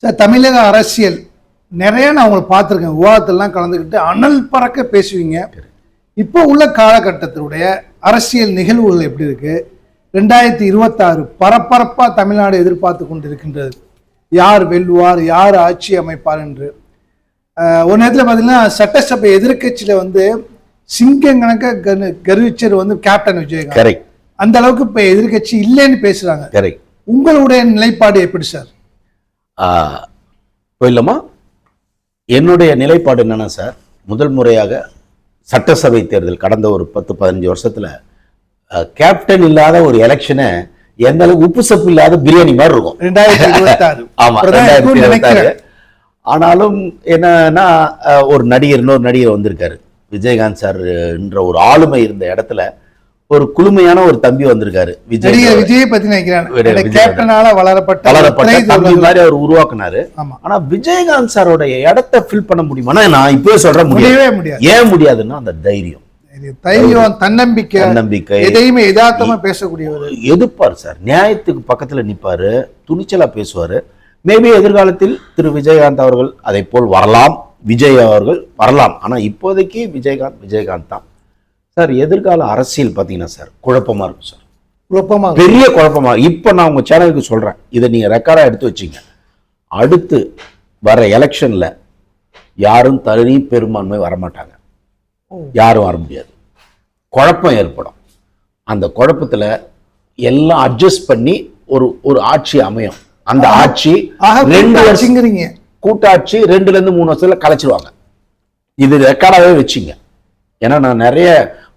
Sir, தமிழக அரசியல் நிறைய நான் உங்களை பார்த்துருக்கேன். விவாதத்திலாம் கலந்துக்கிட்டு அனல் பறக்க பேசுவீங்க. இப்போ உள்ள காலகட்டத்தினுடைய அரசியல் நிகழ்வுகள் எப்படி இருக்கு? 2026 பரபரப்பா தமிழ்நாடு எதிர்பார்த்து கொண்டு இருக்கின்றது. யார் வெல்வார், யார் ஆட்சி அமைப்பார் என்று. ஒரு நேரத்தில் பார்த்தீங்கன்னா சட்டசபை எதிர்கட்சியில வந்து சிங்கம் கணக்க கருவிச்சர் வந்து கேப்டன் விஜயகாந்த். அந்த அளவுக்கு இப்ப எதிர்கட்சி இல்லைன்னு பேசுறாங்க. உங்களுடைய நிலைப்பாடு எப்படி சார்? போயிடலாமா? என்னுடைய நிலைப்பாடு என்னன்னா சார், முதல் முறையாக சட்டசபை தேர்தல் கடந்த ஒரு 10-15 வருஷத்துல கேப்டன் இல்லாத ஒரு எலெக்ஷனை எந்த அளவுக்கு உப்பு சப்பு இல்லாத பிரியாணி மாதிரி இருக்கும். 2026. ஆமா, 2026. ஆனாலும் என்னன்னா ஒரு நடிகர், இன்னொரு நடிகர் வந்திருக்காரு. விஜயகாந்த் சார் என்ற ஒரு ஆளுமை இருந்த இடத்துல ஒரு குளுமையான ஒரு தம்பி வந்திருக்காரு. விஜய் பத்தி தம்பி மாதிரி அவர் உருவாக்குனாரு. ஆனா விஜயகாந்த் சாரோடைய இடத்தை ஃபில் பண்ண முடியுமா? நான் இப்பவே சொல்ற முடியவே முடியாது. ஏன் முடியாதுன்னா அந்த தைரியம், தன்னம்பிக்கை, எதையுமே யதார்த்தமா பேசக்கூடியவர். எதிர்ப்பார் சார், நியாயத்துக்கு பக்கத்துல நிப்பாரு, துணிச்சலா பேசுவாரு. மேபி எதிர்காலத்தில் திரு விஜயகாந்த் அவர்கள் அதை போல் வரலாம், விஜய் அவர்கள் வரலாம். ஆனா இப்போதைக்கு விஜயகாந்த் தான் சார். எதிர்கால அரசியல் பார்த்தீங்கன்னா சார் குழப்பமா இருக்கும் சார், பெரிய குழப்பமா. இப்போ நான் உங்க சேனலுக்கு சொல்றேன், இதை நீங்க ரெக்கார்டா எடுத்து வச்சுங்க. அடுத்து வர எலெக்ஷன்ல யாரும் தனி பெரும்பான்மை வரமாட்டாங்க, யாரும் வர முடியாது. குழப்பம் ஏற்படும். அந்த குழப்பத்துல எல்லாம் அட்ஜஸ்ட் பண்ணி ஒரு ஆட்சி அமையும். அந்த ஆட்சி 2 வருஷங்கிறீங்க, கூட்டாட்சி 2 to 3 வருஷத்துல கலைச்சிருவாங்க. இது ரெக்கார்டாவே வச்சுங்க. ஏன்னா நான் நிறைய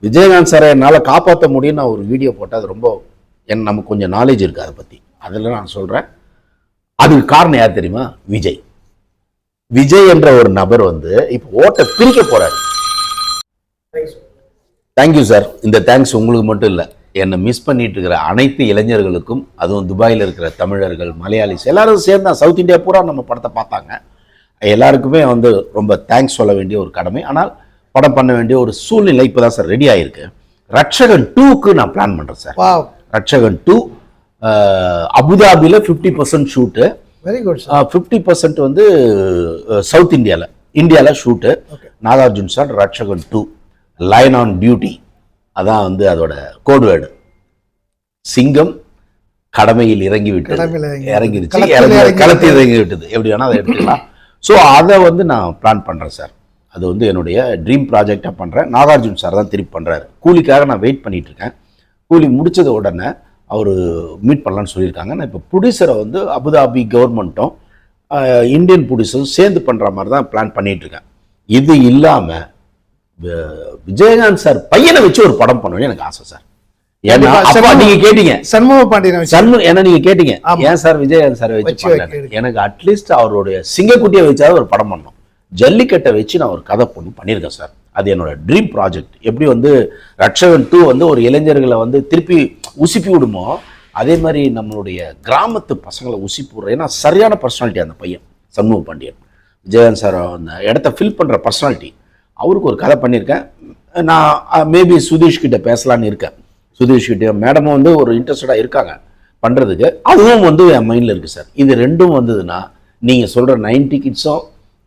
விஜயகாந்த் சாரை என்னால் காப்பாற்ற முடியும். நான் ஒரு வீடியோ போட்டேன், அது ரொம்ப நமக்கு கொஞ்சம் நாலேஜ் இருக்கு அதை பற்றி. அதில் நான் சொல்கிறேன், அதுக்கு காரணம் யார் தெரியுமா? விஜய் என்ற ஒரு நபர் வந்து இப்போ ஓட்டை பிரிக்க போறாரு. Thank you sir. இந்த தேங்க்ஸ் உங்களுக்கு மட்டும் இல்லை, என்னை மிஸ் பண்ணிட்டு இருக்கிற அனைத்து இளைஞர்களுக்கும், அதுவும் துபாயில் இருக்கிற தமிழர்கள், மலையாளிஸ் எல்லாரும் சேர்ந்தா சவுத் இந்தியா பூரா நம்ம படத்தை பார்த்தாங்க. எல்லாருக்குமே வந்து ரொம்ப தேங்க்ஸ் சொல்ல வேண்டிய ஒரு கடமை. ஆனால் படம் பண்ண வேண்டிய ஒரு சூழ்நிலை இப்போதான் சார் ரெடி ஆயிருக்கு. ரட்சகன் 2க்கு நான் பிளான் பண்றேன் சார். ரட்சகன் 2 அபுதாபியில் 50% ஷூட்டு, 50% வந்து சவுத் இந்தியாவில் shoot. Nagarjun sir Ratchagan 2 line on duty, அதான் வந்து அதோட கோட்வேர்டு. சிங்கம் கடமையில் இறங்கிருச்சு, களத்தில் இறங்கி விட்டது, எப்படி வேணா அதை எடுத்துக்கலாம். ஸோ அதை வந்து நான் பிளான் பண்றேன் சார். அது வந்து என்னுடைய ட்ரீம் ப்ராஜெக்டாக பண்ணுறேன். நாகார்ஜுன் சார் தான் திருப்பி பண்ணுறாரு. கூலிக்காக நான் வெயிட் பண்ணிட்டு இருக்கேன். கூலி முடிச்சது உடனே அவர் மீட் பண்ணலான்னு சொல்லியிருக்காங்க. நான் இப்போ ப்ரொடியூசரை வந்து அபுதாபி கவர்மெண்ட்டும் இந்தியன் ப்ரொடியூசரும் சேர்ந்து பண்ணுற மாதிரி தான் பிளான் பண்ணிட்டு இருக்கேன். இது இல்லாமல் விஜயகாந்த் சார் பையனை வச்சு ஒரு படம் பண்ணணும்னு எனக்கு ஆசை சார். ஏன்னா நீங்க கேட்டீங்க சண்முக பாண்டியன், ஏன்னா நீங்க கேட்டீங்க ஏன் சார் விஜயகாந்த் சார் வச்சு, எனக்கு அட்லீஸ்ட் அவருடைய சிங்கக்குட்டியை வச்சாவது ஒரு படம் பண்ணணும். ஜல்லிக்கட்டை வச்சு நான் ஒரு கதை பண்ணியிருக்கேன் சார். அது என்னோட ட்ரீம் ப்ராஜெக்ட். எப்படி வந்து ரட்சகன் 2 வந்து ஒரு இளைஞர்களை வந்து திருப்பி உசுப்பி விடுமோ, அதே மாதிரி நம்மளுடைய கிராமத்து பசங்களை உசுப்பி விடுற, ஏன்னா சரியான பர்சனாலிட்டி அந்த பையன் சண்முக பாண்டியன். விஜயகாந்த் சார் அந்த இடத்த ஃபில் பண்ணுற பர்சனாலிட்டி. அவருக்கு ஒரு கதை பண்ணியிருக்கேன். நான் மேபி சுதீஷ் கிட்ட பேசலான்னு இருக்கேன். சுதீஷ் கிட்ட மேடமும் வந்து ஒரு இன்ட்ரெஸ்டடாக இருக்காங்க பண்ணுறதுக்கு. அதுவும் வந்து என் மைண்டில் இருக்குது சார். இது ரெண்டும் வந்ததுன்னா நீங்கள் சொல்கிற 90 கிட்ஸும்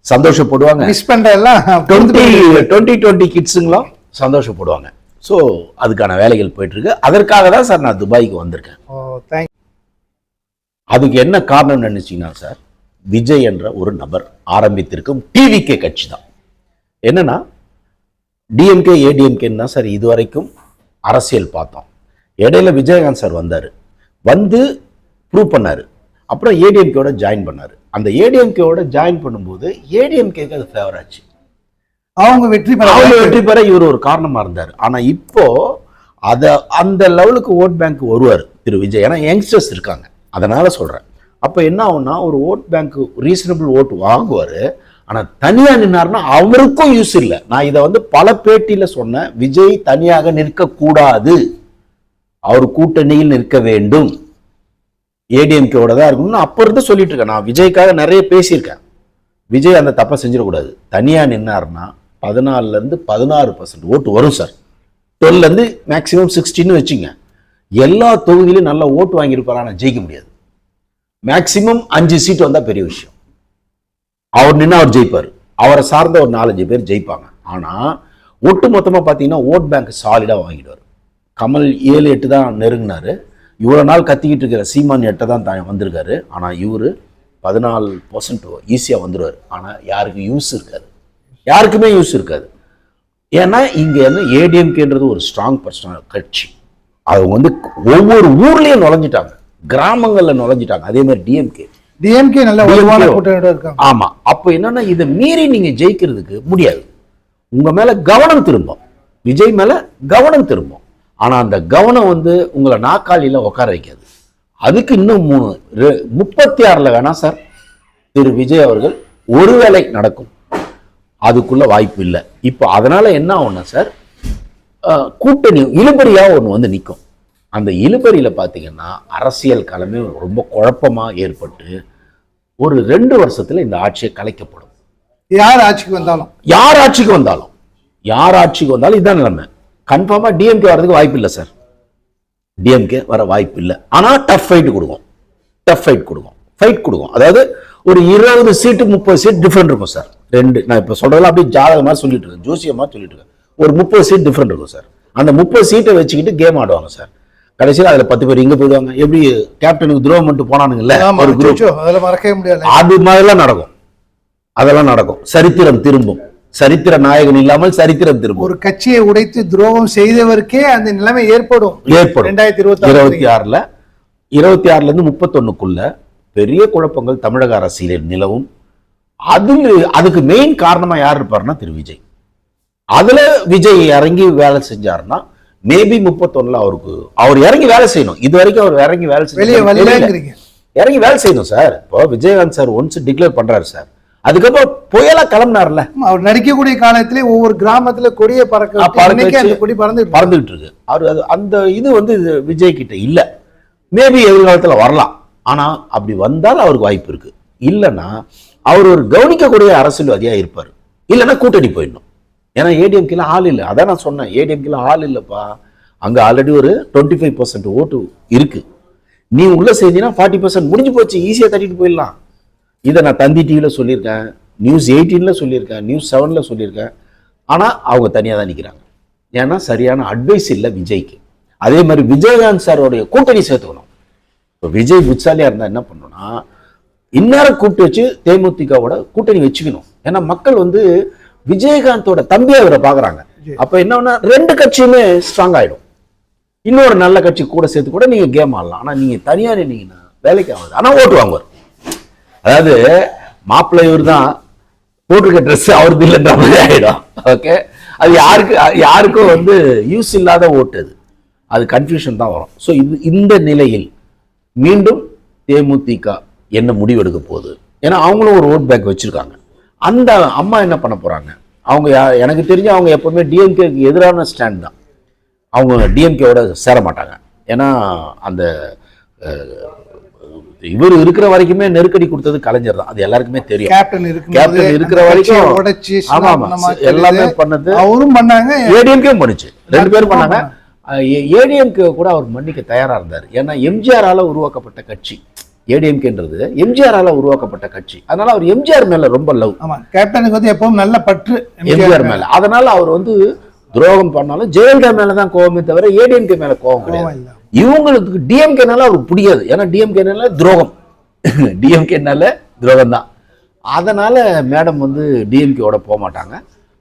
சந்தோஷப்படுவாங்க, மிஸ் பண்ற எல்லாம் 20 கிட்ஸுங்களும் சந்தோஷப்படுவாங்க. ஸோ அதுக்கான வேலைகள் போயிட்டு இருக்கு. அதற்காக தான் சார் நான் துபாய்க்கு வந்திருக்கேன். அதுக்கு என்ன காரணம் நினைச்சீங்கன்னா சார், விஜய் என்ற ஒரு நபர் ஆரம்பித்திருக்கும் டிவிகே கட்சி தான். என்னன்னா டிஎம்கே ஏடிஎம்கேன்னு தான் சார் இதுவரைக்கும் அரசியல் பார்த்தோம். இடையில விஜயகாந்த் சார் வந்தார், வந்து ப்ரூவ் பண்ணாரு. அப்புறம் ஏடிஎம்கேவோட ஜாயின் பண்ணாரு. அந்த ஏடிஎம்கேவோட ஜாயின் பண்ணும்போது ஏடிஎம்கேக்கு அது ஃபேவர் ஆச்சு. அவங்க வெற்றி பெற இவர் ஒரு காரணமா இருந்தார். ஆனா இப்போ அந்த லெவலுக்கு ஓட் பேங்க் வருவார் திரு விஜய். ஏன்னா யங்ஸ்டர்ஸ் இருக்காங்க, அதனால சொல்றேன். அப்ப என்ன ஆகும்னா ஒரு ஓட் பேங்க் ரீசனபிள் ஓட்டு வாங்குவாரு. ஆனா தனியா நின்னார்னா அவருக்கும் யூஸ் இல்லை. நான் இதை வந்து பல பேட்டியில சொன்னேன். விஜய் தனியாக நிற்க கூடாது, அவர் கூட்டணியில் நிற்க வேண்டும், ஏடிஎம்கேவோட தான் இருக்கணும்னு அப்போ இருந்து சொல்லிட்டு இருக்கேன். நான் விஜய்க்காக நிறைய பேசியிருக்கேன். விஜய் அந்த தப்பை செஞ்சிடக்கூடாது. தனியாக நின்னார்னா 14% ஓட்டு வரும் சார். 12 மேக்சிமம் 16 வச்சுங்க. எல்லா தொகுதியிலும் நல்ல ஓட்டு வாங்கியிருப்பாரு, ஆனால் ஜெயிக்க முடியாது. மேக்சிமம் 5 சீட் வந்தால் பெரிய விஷயம். அவர் நின்று அவர் ஜெயிப்பார், அவரை சார்ந்த ஒரு 4-5 பேர் ஜெயிப்பாங்க. ஆனால் ஒட்டு மொத்தமாக பார்த்தீங்கன்னா ஓட் பேங்க் சாலிடாக வாங்கிடுவார். கமல் 7-8 தான் நெருங்கினார். இவ்வளோ நாள் கத்திக்கிட்டு இருக்கிற சீமான் 8 தான் வந்திருக்காரு. ஆனால் இவர் 14% ஈஸியாக வந்துடுவார். ஆனால் யாருக்கும் யூஸ் இருக்காது, யாருக்குமே யூஸ் இருக்காது. ஏன்னா இங்கே என்ன ஏடிஎம்கேன்றது ஒரு ஸ்ட்ராங் பர்சனல் கட்சி. அவங்க வந்து ஒவ்வொரு ஊர்லேயும் நுழைஞ்சிட்டாங்க, கிராமங்களில் நுழைஞ்சிட்டாங்க. அதே மாதிரி டிஎம்கே நல்ல வலுவான கூட்டணியோட இருக்காங்க. ஆமாம். அப்போ என்னன்னா இதை மீறி நீங்கள் ஜெயிக்கிறதுக்கு முடியாது. உங்கள் மேலே கவனம் திரும்பும், விஜய் மேலே கவனம் திரும்பும். ஆனால் அந்த கவனம் வந்து உங்களை நாக்காளியில் உட்கார வைக்காது. அதுக்கு இன்னும் 36 வேணா சார் திரு விஜய் அவர்கள் ஒருவேளை நடக்கும், அதுக்குள்ள வாய்ப்பு இல்லை. இப்போ அதனால என்ன ஆகும்னா சார், கூட்டணி இழுபறியாக ஒன்று வந்து நிற்கும். அந்த இழுபறியில் பார்த்தீங்கன்னா அரசியல் களமே ரொம்ப குழப்பமாக ஏற்பட்டு ஒரு 2 வருஷத்துல இந்த ஆட்சியை கலைக்கப்படும். யார் ஆட்சிக்கு வந்தாலும் இதுதான் நிலைமை. கன்ஃபார்மா டிஎம்கே வரதுக்கு வாய்ப்பு இல்லை சார், டிஎம்கே வர வாய்ப்பு இல்லை. ஆனால் டஃப் ஃபைட் கொடுக்கும். அதாவது ஒரு 20 சீட்டு 30 சீட் டிஃபரெண்ட் இருக்கும் சார். நான் இப்போ சொல்றதெல்லாம் அப்படியே ஜாதகமாக சொல்லிட்டு இருக்கேன், ஜோசியமாக சொல்லிட்டு இருக்கேன். ஒரு 30 சீட் டிஃபரெண்ட் இருக்கும் சார். அந்த 30 சீட்டை வச்சுக்கிட்டு கேம் ஆடுவாங்க சார். கடைசியில் அதில் 10 பேர் இங்கே போயிடுவாங்க. எப்படி கேப்டனுக்கு துரோகம் பண்ணிட்டு போனானுங்கல்ல ஒரு குரூப், மறக்கவே முடியாது. அது மாதிரிலாம் நடக்கும், அதெல்லாம் நடக்கும். சரித்திரம் திரும்பும், சரித்திர நாயகன் இல்லாமல் சரித்திரம் திரும்பும். ஒரு கட்சியை உடைத்து துரோகம் செய்தவருக்கே அந்த நிலைமை ஏற்படும். 2026ல 26லேருந்து 31க்குள்ள பெரிய குழப்பங்கள் தமிழக அரசியலில் நிலவும். அதுக்கு மெயின் காரணமா யார் இருப்பாருன்னா திரு விஜய். அதுல விஜய் இறங்கி வேலை செஞ்சாருன்னா மேபி 31ல அவர் இறங்கி வேலை செய்யணும். இது வரைக்கும் அவர் இறங்கி வேலை இறங்கி வேலை செய்யணும் சார். இப்போ விஜயகாந்த் சார் ஒன்ஸ் டிக்ளேர் பண்றாரு சார், அதுக்கப்புறம் புயலா கிளம்பினார்ல. அவர் நடிக்கக்கூடிய காலத்திலே ஒவ்வொரு கிராமத்துல கொடியை பறந்துகிட்டு இருக்கு. அவர் அந்த இது வந்து விஜய் கிட்ட இல்ல. மேபி எதிர்காலத்துல வரலாம். ஆனா அப்படி வந்தால் அவருக்கு வாய்ப்பு இருக்கு. இல்லைன்னா அவர் ஒரு கவனிக்கக்கூடிய அரசியல்வாதியா இருப்பார். இல்லைன்னா கூட்டணி போயிடணும். ஏன்னா ஏடிஎம்கேல ஆள் இல்லை. அதான் நான் சொன்னேன், ஏடிஎம்கேல ஆள் இல்லைப்பா. அங்கே ஆல்ரெடி ஒரு 25% ஓட்டு இருக்கு. நீ உள்ள செஞ்சீங்கன்னா 40% முடிஞ்சு போச்சு, ஈஸியாக தட்டிட்டு போயிடலாம். இதை நான் தந்தி டிவியில் சொல்லியிருக்கேன், நியூஸ் 18ல சொல்லியிருக்கேன், நியூஸ் 7ல சொல்லியிருக்கேன். ஆனால் அவங்க தனியாக தான் நிற்கிறாங்க. ஏன்னா சரியான அட்வைஸ் இல்லை விஜய்க்கு. அதே மாதிரி விஜயகாந்த் சாரோடைய கூட்டணி சேர்த்துக்கணும். இப்போ விஜய் புட்சாலியாக இருந்தால் என்ன பண்ணணும்னா இந்நேரம் கூப்பிட்டு வச்சு தேமுதிகவோட கூட்டணி வச்சுக்கணும். ஏன்னா மக்கள் வந்து விஜயகாந்தோட தம்பி அவரை பாக்குறாங்க. அப்ப என்ன 2 கட்சியுமே ஸ்ட்ராங் ஆயிடும். இன்னொரு நல்ல கட்சி கூட சேர்த்து கூட நீங்க கேம் ஆடலாம். ஆனா நீங்க தனியா நின்னீங்கன்னா வேலைக்கு ஆகாது. ஆனா ஓட்டு வாங்குவார். அதாவது மாப்பிள்ளை இவர் தான், போட்டிருக்க ட்ரெஸ் அவருக்கு இல்லைன்ற மாதிரி ஆயிடும். ஓகே, அது யாருக்கும் வந்து யூஸ் இல்லாத ஓட்டு, அது கன்ஃபியூஷன் தான் வரும். ஸோ இந்த நிலையில் மீண்டும் தேமுதிக என்ன முடிவெடுக்க போகுது? ஏன்னா அவங்களும் ஒரு ஓட் பேங்க் வச்சிருக்காங்க. அந்த அம்மா என்ன பண்ண போறாங்க? அவங்க எனக்கு தெரிஞ்சு அவங்க எப்பவுமே டிஎம்கேக்கு எதிரான ஸ்டாண்ட் தான். அவங்க டிஎம்கேவோட சேர மாட்டாங்க. ஏன்னா அந்த இவர் இருக்கிற வரைக்குமே நெருக்கடி கொடுத்தது கலைஞர் தான், அது எல்லாருக்குமே தெரியும். கேப்டன் இருக்கிற வரைக்கும் எல்லாமே பண்ணது அவரும் பண்ணாங்க, ஏடிஎம்கே பண்ணுச்சு, 2 பேரும் பண்ணாங்க. ஏடிஎம்கே கூட அவர் மன்னிக்க தயாரா இருந்தார். ஏன்னா எம்ஜிஆரால உருவாக்கப்பட்ட கட்சி ஏடிஎம்கேன்றது, எம்ஜிஆரால உருவாக்கப்பட்ட கட்சி. அதனால அவர் எம்ஜிஆர் மேல ரொம்ப லவ். கேப்டனுக்கு வந்து எப்பவும் நல்ல பற்று எம்ஜிஆர் மேல. அதனால அவர் வந்து துரோகம் பண்ணாலும் ஜெயலலிதா மேலதான் கோவமே தவிர ஏடிஎம்கே மேல கோவம் கிடையாது. இவங்களுக்கு டிஎம்கேனால அவருக்கு பிடிக்காது. ஏன்னா டிஎம்கேனால துரோகம், டிஎம்கேனால துரோகம் தான். அதனால மேடம் வந்து டிஎம்கேவோட போக மாட்டாங்க,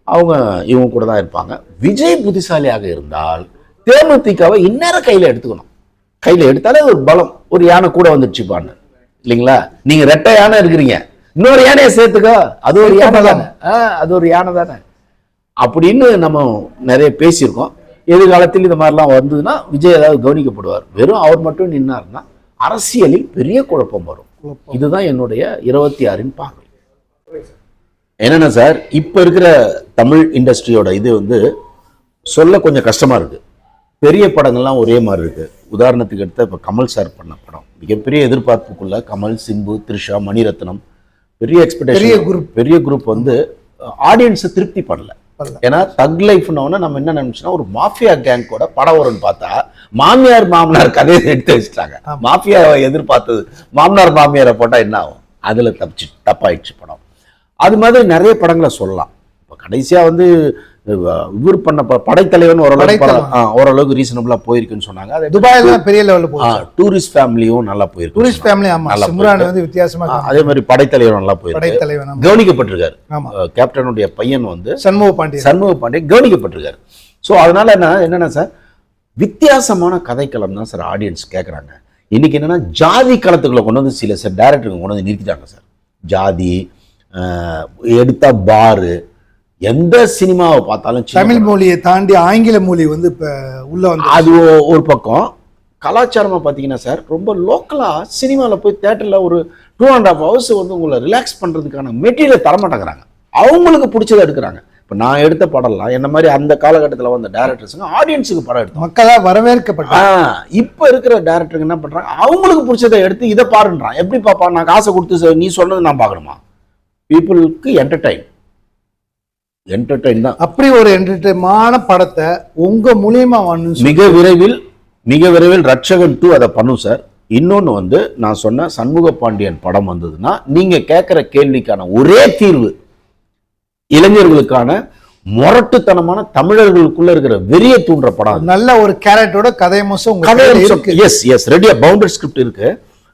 அவங்க இவங்க கூட தான் இருப்பாங்க. விஜய் புத்திசாலியாக இருந்தால் தேமுதிகவை இந்நேரம் கையில எடுத்துக்கணும். கையில எடுத்தாலே ஒரு பலம், ஒரு யானை கூட வந்துடுச்சுப்பான்னு இல்லைங்களா? நீங்க 2 யானை இருக்கிறீங்க, இன்னொரு யானையை சேர்த்துக்க, அது ஒரு யானை தானே, அது ஒரு யானை தானே அப்படின்னு நம்ம நிறைய பேசியிருக்கோம். எதிர்காலத்தில் இந்த மாதிரிலாம் வந்ததுன்னா விஜய் ஏதாவது கவனிக்கப்படுவார். வெறும் அவர் மட்டும் நின்னார்னா அரசியலில் பெரிய குழப்பம் வரும். இதுதான் என்னுடைய 26 பார்வை. என்னன்னா சார், இப்ப இருக்கிற தமிழ் இண்டஸ்ட்ரியோட இது வந்து சொல்ல கொஞ்சம் கஷ்டமா இருக்கு. பெரிய படங்கள்லாம் ஒரே மாதிரி இருக்கு. உதாரணத்துக்கு எடுத்த இப்போ கமல் சார் பண்ண படம் மிகப்பெரிய எதிர்பார்ப்புக்குள்ள கமல், சிம்பு, த்ரிஷா, மணிரத்னம், பெரிய எக்ஸ்பெக்டேஷன், பெரிய குரூப் வந்து ஆடியன்ஸை திருப்தி பண்ணல. ஏன்னா தக் லைஃப்னு நம்ம என்ன நினைச்சோம்னா ஒரு மாஃபியா கேங்கோட படம் வரும்னு பார்த்தா மாமியார் மாமனார் கதையை எடுத்து வச்சுட்டாங்க. மாஃபியாவை எதிர்பார்த்தது மாமனார் மாமியாரை போட்டா என்ன ஆகும்? அதுல தப்பாயிடுச்சு படம். அது மாதிரி நிறைய படங்களை சொல்லலாம். இப்போ கடைசியாக வந்து இவர் பண்ண படைத்தலைவன் ஓரளவுக்கு ரீசனபிளா போயிருக்குன்னு சொன்னாங்க. அது துபாயில தான் பெரிய லெவல்ல போச்சு. டூரிஸ்ட் ஃபேமிலியும் நல்லா போயிருக்கு. டூரிஸ்ட் ஃபேமிலி ஆமா, சிம்ரான் வந்து வித்தியாசமா. அதே மாதிரி படைத்தலைவன் நல்லா போயிருக்கு. படைத்தலைவன் கவனிக்கப்பட்டிருக்காரு. ஆமா, கேப்டனுடைய பையன் வந்து சண்முக பாண்டியன் கவனிக்கப்பட்டிருக்காரு. ஸோ அதனால என்னன்னா சார், வித்தியாசமான கதைக்களம் தான் சார் ஆடியன்ஸ் கேட்குறாங்க. இன்னைக்கு என்னன்னா ஜாதி களத்துக்குள்ள கொண்டு வந்து சில சார் டைரக்டருங்க கொண்டு வந்து நிறுத்திட்டாங்க சார். ஜாதி எடுத்தா பாரு, எந்த சினிமாவை பார்த்தாலும் தமிழ் மொழியை தாண்டி ஆங்கில மொழி வந்து இப்ப உள்ள வந்து அது ஒரு பக்கம். கலாச்சாரமா பார்த்தீங்கன்னா சார், ரொம்ப லோக்கலா சினிமாவில் போய் தேட்டரில் ஒரு 2.5 hours வந்து உங்களை ரிலாக்ஸ் பண்றதுக்கான மெட்டீரியல் தரமாட்டேங்கிறாங்க. அவங்களுக்கு பிடிச்சதை எடுக்கிறாங்க. இப்போ நான் எடுத்த படம்லாம் என்ன மாதிரி அந்த காலகட்டத்தில் வந்த டேரக்டர்ஸுங்க ஆடியன்ஸுக்கு படம் எடுத்தோம், மக்களால் வரவேற்கப்பட்ட. இப்போ இருக்கிற டேரக்டருங்க என்ன பண்றாங்க, அவங்களுக்கு பிடிச்சதை எடுத்து இதை பாருன்றான். எப்படி பாப்பா, நான் காசை கொடுத்து நீ சொன்னது நான் பார்க்கணுமா? பீப்புளுக்கு என்டர்டைன் தான். அப்படி ஒரு என்டர்டைன்மான படத்தை உங்க மூலியமா மிக விரைவில் ரட்சகன் 2 அதை பண்ணும் சார். இன்னொன்று வந்து நான் சொன்ன சண்முக பாண்டியன் படம் வந்ததுன்னா நீங்க கேட்குற கேள்விக்கான ஒரே தீர்வு இளைஞர்களுக்கான முரட்டுத்தனமான தமிழர்களுக்குள்ள இருக்கிற வெறிய தூண்டுற படம். நல்ல ஒரு கேரக்டரோட கதையம்சம் ரெடியா பவுண்டரி ஸ்கிரிப்ட் இருக்கு.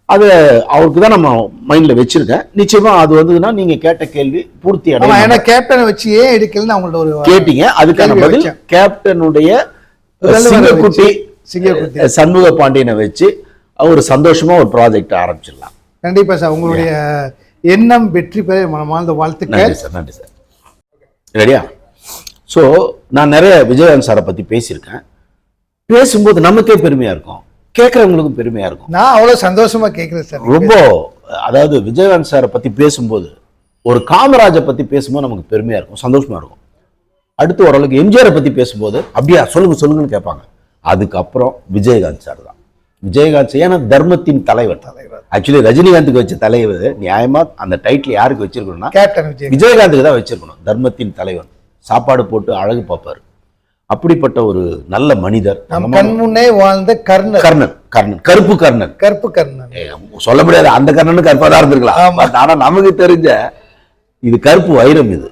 அது அவருக்கு தான் நம்ம மைண்ட்ல வச்சிருக்கேன். நிச்சயமா அது வந்ததுன்னா நீங்க கேட்ட கேள்வி பூர்த்தி அடையும். கேப்டனை வச்சு ஏன் எடுக்கலன்னு அவங்கள்ட்ட ஒரு கேட்டீங்க, அதுக்கான பதில் கேப்டனுடைய சிங்கக்குட்டி சண்முக பாண்டியனை வச்சு ஒரு சந்தோஷமா ஒரு ப்ராஜெக்ட் ஆரம்பிச்சிடலாம். கண்டிப்பா சார், உங்களுடைய எண்ணம் வெற்றி பெற மனமார்ந்த வாழ்த்துக்கள். நன்றி சார். ரெடியா? ஸோ நான் நிறைய விஜயகாந்த் சாரை பத்தி பேசியிருக்கேன். பேசும்போது நமக்கே பெருமையா இருக்கும், கேட்கறவங்களுக்கும் பெருமையா இருக்கும். நான் அவ்வளவு சந்தோஷமா கேட்கிறேன் சார். ரொம்ப அதாவது விஜயகாந்த் சாரை பத்தி பேசும்போது, ஒரு காமராஜை பத்தி பேசும்போது நமக்கு பெருமையா இருக்கும், சந்தோஷமா இருக்கும். அடுத்து ஓரளவுக்கு எம்ஜிஆரை பத்தி பேசும்போது அப்படியா சொல்லுங்கன்னு கேட்பாங்க. அதுக்கப்புறம் விஜயகாந்த் சார் தான். விஜயகாந்த் ஏன்னா தர்மத்தின் தலைவர். ஆக்சுவலி ரஜினிகாந்துக்கு வச்ச தலைவர் நியாயமா அந்த டைட்டில் யாருக்கு வச்சிருக்கணும்னா விஜயகாந்துக்கு தான் வச்சிருக்கணும். தர்மத்தின் தலைவர், சாப்பாடு போட்டு அழகு பார்ப்பாரு. அப்படிப்பட்ட ஒரு நல்ல மனிதர். முன்னே வாழ்ந்த கர்ணன், கருப்பு கர்ணன் சொல்ல முடியாது. அந்த கர்ணனுக்கு கருப்பாதான் இருந்திருக்கலாம். ஆனா நமக்கு தெரிஞ்ச இது கருப்பு வைரம். இது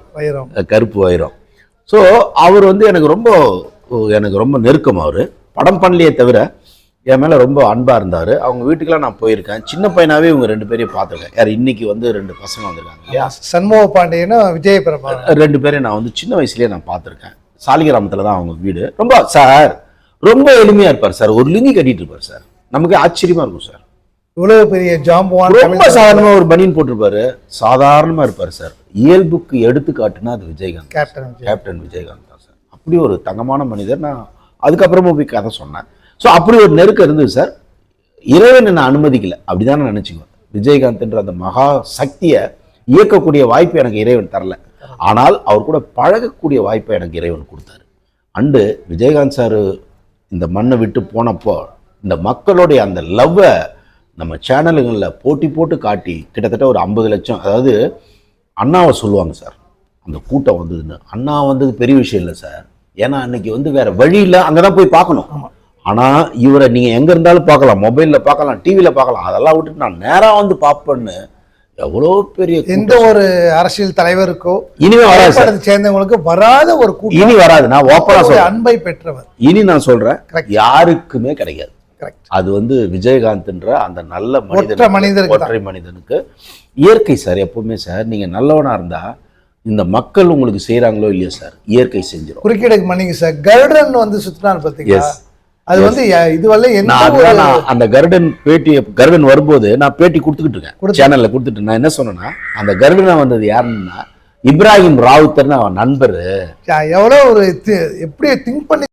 கருப்பு வைரம். ஸோ அவர் வந்து எனக்கு ரொம்ப நெருக்கம். அவரு படம் பண்ணலையே தவிர என் மேல ரொம்ப அன்பா இருந்தாரு. அவங்க வீட்டுக்கெல்லாம் நான் போயிருக்கேன். சின்ன பையனாவே இவங்க 2 பேரையும் பார்த்துருக்கேன். யார் இன்னைக்கு வந்து 2 பசங்க வந்திருக்காங்க இல்லையா, சண்முக பாண்டியனும் விஜயபிரபா. 2 பேரையும் நான் வந்து சின்ன வயசுலயே நான் பார்த்துருக்கேன். சாலிகிராமத்துல தான் அவங்க வீடு. ரொம்ப எளிமையா இருப்பார் சார். ஒரு லுங்கி கட்டிட்டு இருப்பார் சார். நமக்கு ஆச்சரியமா இருக்கும் சார். இவ்வளவு பெரிய ஜாம்புவான், ரொம்ப சாதாரணமா ஒரு பனியன் போட்டிருப்பாரு, சாதாரணமா இருப்பாரு சார். இயல்புக்கு எடுத்துக்காட்டுனா அது விஜயகாந்த், கேப்டன் விஜயகாந்த் தான் சார். அப்படி ஒரு தங்கமான மனிதர். நான் அதுக்கப்புறமா போய் கதை சொன்னேன். ஸோ அப்படி ஒரு நெருக்கம் இருந்தது சார். இறைவன் என்ன அனுமதிக்கல, அப்படிதான் நினைச்சுக்குவேன். விஜயகாந்த்ன்ற அந்த மகா சக்தியை இயக்கக்கூடிய வாய்ப்பு எனக்கு இறைவன் தரல. ஆனால் அவர் கூட பழகக்கூடிய வாய்ப்பை எனக்கு இறைவன் கொடுத்தாரு. அண்டு விஜயகாந்த் சார் இந்த மண்ணை விட்டு போனப்போ இந்த மக்களுடைய அந்த லவ்வை நம்ம சேனலுங்களில் போட்டு காட்டி கிட்டத்தட்ட ஒரு 50 லட்சம், அதாவது அண்ணாவை சொல்லுவாங்க சார், அந்த கூட்டம் வந்ததுன்னு. அண்ணா வந்தது பெரிய விஷயம் இல்லை சார். ஏன்னா அன்னைக்கு வந்து வேற வழி இல்லை, அங்கதான் போய் பார்க்கணும். ஆனால் இவரை நீங்கள் எங்கே இருந்தாலும் பார்க்கலாம், மொபைலில் பார்க்கலாம், டிவியில் பார்க்கலாம். அதெல்லாம் விட்டுட்டு நான் நேராக வந்து பார்ப்பேன்னு எவ்வளோ பெரிய எந்த ஒரு அரசியல் தலைவருக்கோ இனிமே வராது, சேர்ந்தவங்களுக்கு வராத ஒரு கூட்டம் இனி வராது. நான் ஓப்பனா சொல்றேன், அன்பை பெற்றவர் இனி நான் சொல்றேன், யாருக்குமே கிடைக்காது. அது வந்து விஜயகாந்த்ன்ற அந்த நல்ல ஒற்றை மனிதனுக்கு இயற்கை சார். எப்பவுமே சார் நீங்க நல்லவனா இருந்தா இந்த மக்கள் உங்களுக்கு செய்யறாங்களோ இல்லையோ சார், இயற்கை செஞ்சிடும். குறுக்கீடுக்கு மன்னிங்க சார், கருடன் வந்து சுத்தினார் பார்த்தீங்களா, அது வந்து இதுவரை அந்த கருடன் வரும்போது நான் பேட்டி கொடுத்துக்கிட்டு இருக்கேன், சேனல்ல கொடுத்துட்டு. நான் என்ன சொன்னேன்னா, அந்த கருடனா வந்தது யாருன்னா இப்ராஹிம் ராவுத்தர்னு அவன் நண்பரு. எவ்வளவு ஒரு எப்படி திங்க் பண்ணி